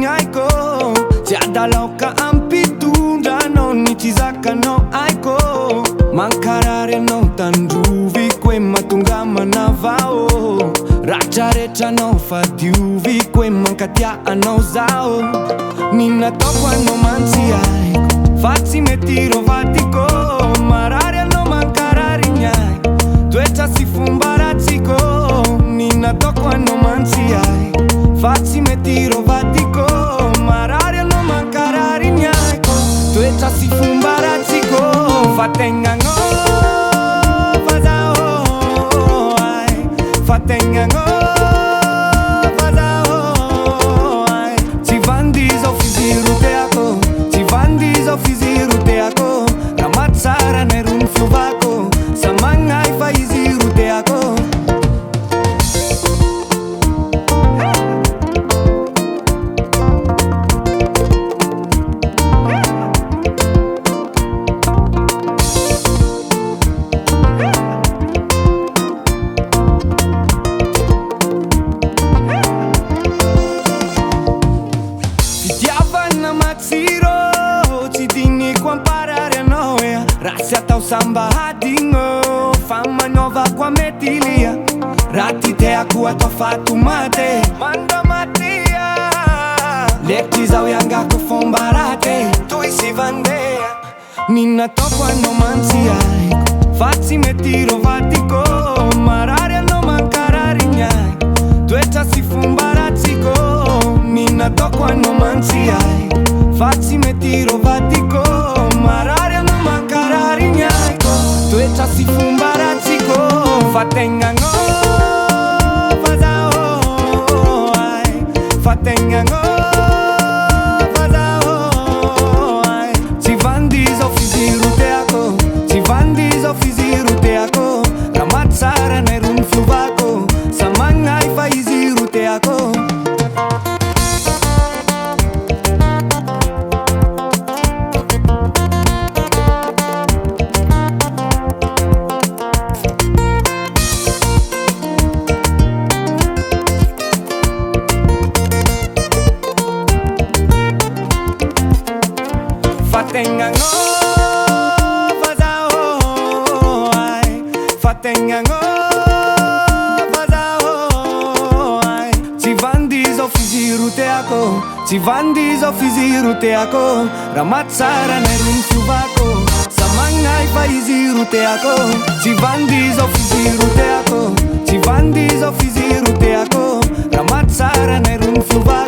aiko. Tiada laoka ampitondra anao ny tsy zakanao aiko. Mankarary anao tandroviko hoe mahatonga manavao. Raha rehetra anao fa dioviko hoe mankatia anao zao. Ny nataoko anao mantsy aiko fa tsy mety rovadiko. Marary anao mankarary ny aiko, toetra sy fomba ratsiko. Ny nataoko anao mantsy aiko fa tsy mety rovadiko. Marary anao mankarary ny aiko, toetra sy fomba ratsiko. Fa tegna fa zaho ay, fa tegna fa zaho ay. Tsy vandy zao fiziry teako, tsy vandy zao fiziry teako. Raha mahatsara nay ro ny fiovako, sa magnay fa izy ro teako. Tsy diniko amparary anao ea, raha sy atao samba hadigno. Fa magnaovako amety lia, raha ty teako atao fatomate mandamatia. Lekitry zao iangako fomba raty, toy sy vandeha. Ny nataoko anao mantsy aiko fa tsy mety rovadiko. Marary anao mankarary ny aiko, toetra sy fomba ratsiko. Ny nataoko anao mantsy aiko fa tsy mety rovadiko. Marary anao mankarary ny aiko, toetra sy fomba ratsiko. Fa tegna fa zaho ay, fa tegna fa zaho ay. Tsy vandy zao fiziry teako, tsy vandy zao fiziry teako. Raha mahatsara nay ro ny fiovako, sa magnay fa izy ro teako. Fa tegna fa zaho ay, fa tegna fa zaho ay. Tsy vandy zao fiziry teako, tsy vandy zao fiziry teako. Raha mahatsara nay ro ny fiovako, sa magnay fa izy ro teako. Tsy vandy zao fiziry teako, tsy vandy zao fiziry teako. Raha mahatsara nay ro ny fiovako.